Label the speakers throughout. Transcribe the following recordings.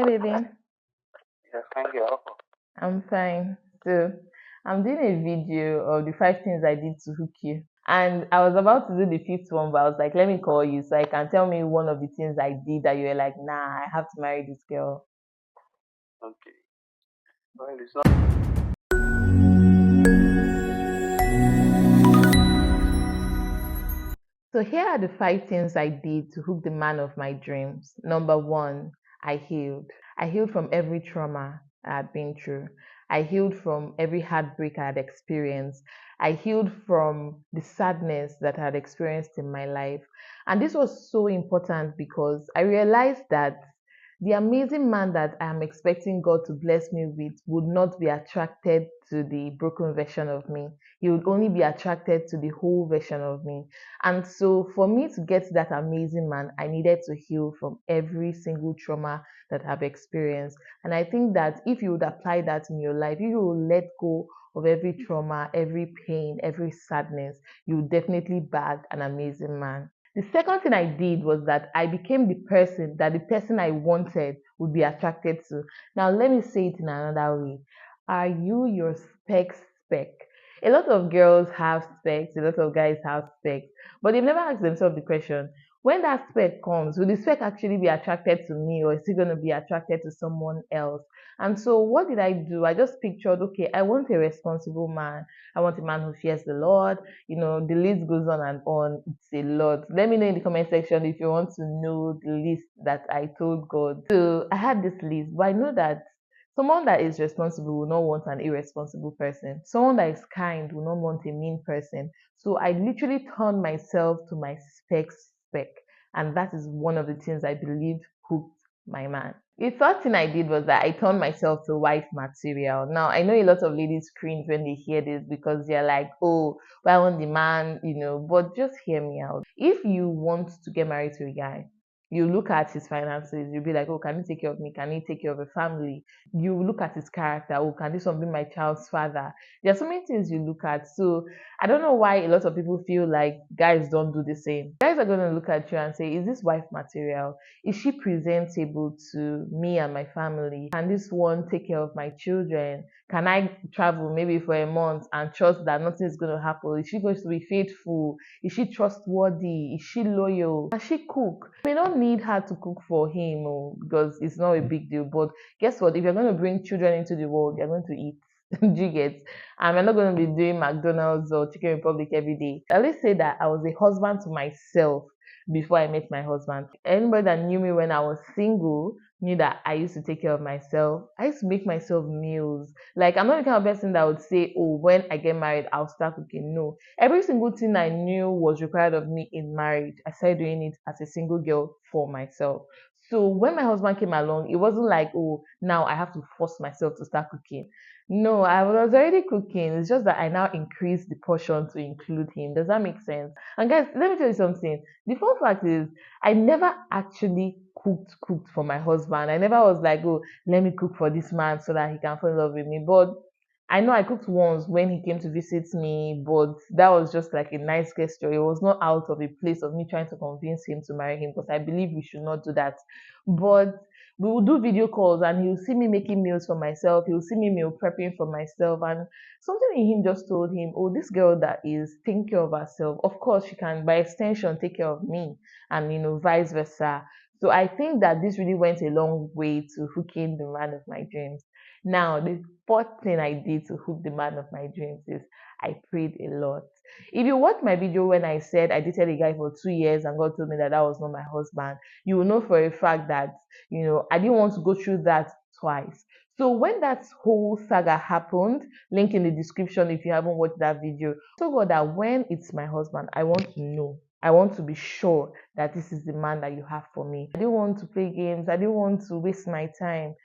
Speaker 1: baby?
Speaker 2: Yeah, thank you.
Speaker 1: I'm fine. So, I'm doing a video of the 5 things I did to hook you. And I was about to do the fifth one, but I was like, let me call you so I can tell me one of the things I did that you were like, nah, I have to marry this girl.
Speaker 2: Okay. Well, it's not.
Speaker 1: So, here are the 5 things I did to hook the man of my dreams. Number one, I healed. I healed from every trauma I had been through. I healed from every heartbreak I had experienced. I healed from the sadness that I had experienced in my life. And this was so important because I realized that the amazing man that I am expecting God to bless me with would not be attracted to the broken version of me. He would only be attracted to the whole version of me. And so, for me to get that amazing man, I needed to heal from every single trauma that I've experienced. And I think that if you would apply that in your life, if you will let go of every trauma, every pain, every sadness, you will definitely bag an amazing man. The second thing I did was that I became the person that the person I wanted would be attracted to. Now, let me say it in another way. Are you your spec? A lot of girls have specs, a lot of guys have specs, but they've never asked themselves the question, when that spec comes, will the spec actually be attracted to me or is it going to be attracted to someone else? And so what did I do? I just pictured, okay, I want a responsible man. I want a man who fears the Lord. The list goes on and on. It's a lot. Let me know in the comment section if you want to know the list that I told God. So I had this list, but I know that someone that is responsible will not want an irresponsible person. Someone that is kind will not want a mean person. So I literally turned myself to my spec. And that is one of the things I believe hooked my man. The third thing I did was that I turned myself to wife material. Now, I know a lot of ladies cringe when they hear this because they're like, oh, well, I want the man, but just hear me out. If you want to get married to a guy, you look at his finances, you'll be like, oh, can he take care of me? Can he take care of a family? You look at his character, oh, can this one be my child's father? There are so many things you look at. So I don't know why a lot of people feel like guys don't do the same. Guys are going to look at you and say, is this wife material? Is she presentable to me and my family? Can this one take care of my children? Can I travel maybe for a month and trust that nothing is going to happen? Is she going to be faithful? Is she trustworthy? Is she loyal? Can she cook? You may not need her to cook for him because it's not a big deal. But guess what? If you're going to bring children into the world, they're going to eat. Do you get? And we're not going to be doing McDonald's or Chicken Republic every day. At least say that I was a husband to myself before I met my husband. Anybody that knew me when I was single knew that I used to take care of myself. I used to make myself meals. Like, I'm not the kind of person that would say, oh, when I get married, I'll start cooking. No. Every single thing I knew was required of me in marriage, I started doing it as a single girl for myself. So when my husband came along, it wasn't like, oh, now I have to force myself to start cooking. No, I was already cooking. It's just that I now increased the portion to include him. Does that make sense? And guys, let me tell you something. The fun fact is, I never actually cooked for my husband. I never was like, oh, let me cook for this man so that he can fall in love with me. But I know I cooked once when he came to visit me, but that was just like a nice gesture. It was not out of a place of me trying to convince him to marry him because I believe we should not do that. But we will do video calls and he'll see me making meals for myself. He'll see me meal prepping for myself. And something in him just told him, oh, this girl that is taking care of herself, of course, she can, by extension, take care of me and, vice versa. So I think that this really went a long way to hooking the man of my dreams. Now, the fourth thing I did to hook the man of my dreams is I prayed a lot. If you watch my video when I said I dated a guy for 2 years and God told me that that was not my husband, you will know for a fact that, I didn't want to go through that twice. So when that whole saga happened, link in the description if you haven't watched that video, I told God that when it's my husband, I want to know. I want to be sure that this is the man that you have for me. I didn't want to play games. I didn't want to waste my time.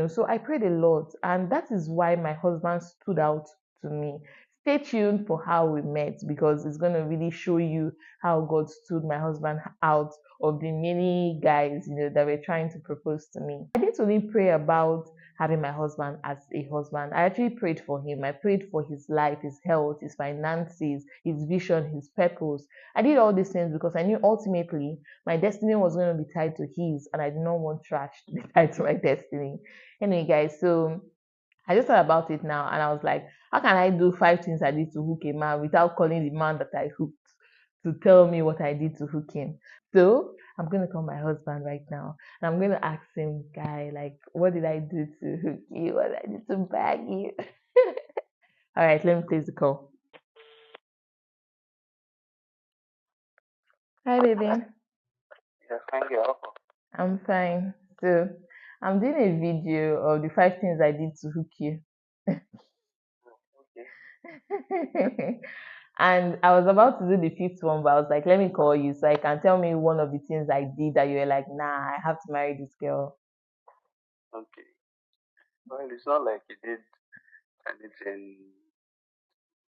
Speaker 1: So I prayed a lot, and that is why my husband stood out to me. Stay tuned for how we met because it's going to really show you how God stood my husband out of the many guys that were trying to propose to me. I didn't only pray about having my husband as a husband. I actually prayed for him. I prayed for his life, his health, his finances, his vision, his purpose. I did all these things because I knew ultimately my destiny was going to be tied to his, and I did not want trash to be tied to my destiny. Anyway, guys, so I just thought about it now, and I was like, how can I do 5 things I did to hook a man without calling the man that I hooked to tell me what I did to hook him? So I'm gonna call my husband right now, and I'm gonna ask him, guy, like, what did I do to hook you? What did I do to bag you? All right, let me place the call. Hi, baby.
Speaker 2: Yeah, thank you.
Speaker 1: I'm fine. So I'm doing a video of the 5 things I did to hook you.
Speaker 2: Okay.
Speaker 1: And I was about to do the fifth one, but I was like, let me call you so I can tell me one of the things I did that you were like, nah, I have to marry this girl.
Speaker 2: Okay. Well, it's not like you did anything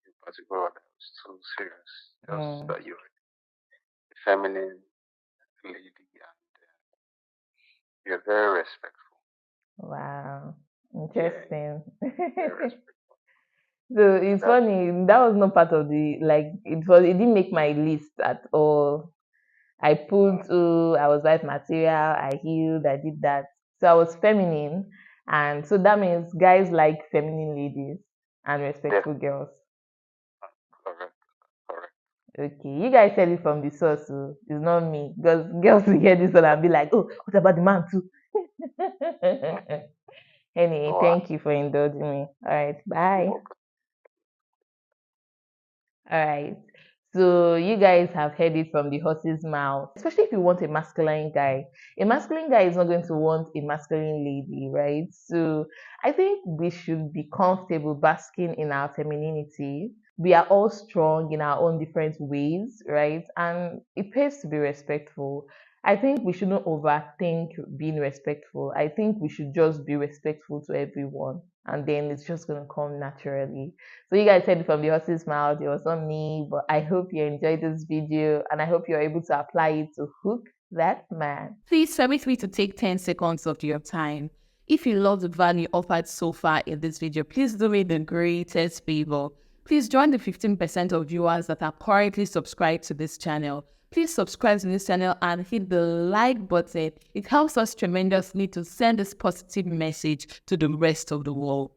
Speaker 2: in particular that was too serious. Just
Speaker 1: Mm,
Speaker 2: that you're a feminine lady and you're very respectful.
Speaker 1: wow.
Speaker 2: Yeah,
Speaker 1: Interesting.
Speaker 2: very respectful.
Speaker 1: So
Speaker 2: And
Speaker 1: it's
Speaker 2: that's
Speaker 1: funny, that was not part of the like it didn't make my list at all. I
Speaker 2: uh,
Speaker 1: put I was wife material, I healed, I did that. So I was feminine, and so that means guys like feminine ladies and
Speaker 2: def-
Speaker 1: respectful girls.
Speaker 2: correct, correct.
Speaker 1: Okay, you guys said it from the source, so it's not me. Because girls will hear this one and be like, oh, what about the man too? Anyway,
Speaker 2: So,
Speaker 1: thank you for indulging me. All right,
Speaker 2: you're
Speaker 1: bye.
Speaker 2: welcome.
Speaker 1: All right. So you guys have heard it from the horse's mouth. Especially if you want a masculine guy. A masculine guy is not going to want a masculine lady, right? So I think we should be comfortable basking in our femininity. We are all strong in our own different ways, right? And it pays to be respectful. I think we shouldn't overthink being respectful. I think we should just be respectful to everyone, and then it's just going to come naturally. So you guys said it from the horse's mouth, it was not me, but I hope you enjoyed this video, and I hope you're able to apply it to hook that man.
Speaker 3: Please permit me to take 10 seconds of your time. If you love the value offered so far in this video, please do me the greatest favor. Please join the 15% of viewers that are currently subscribed to this channel. Please subscribe to this channel and hit the like button. It helps us tremendously to send this positive message to the rest of the world.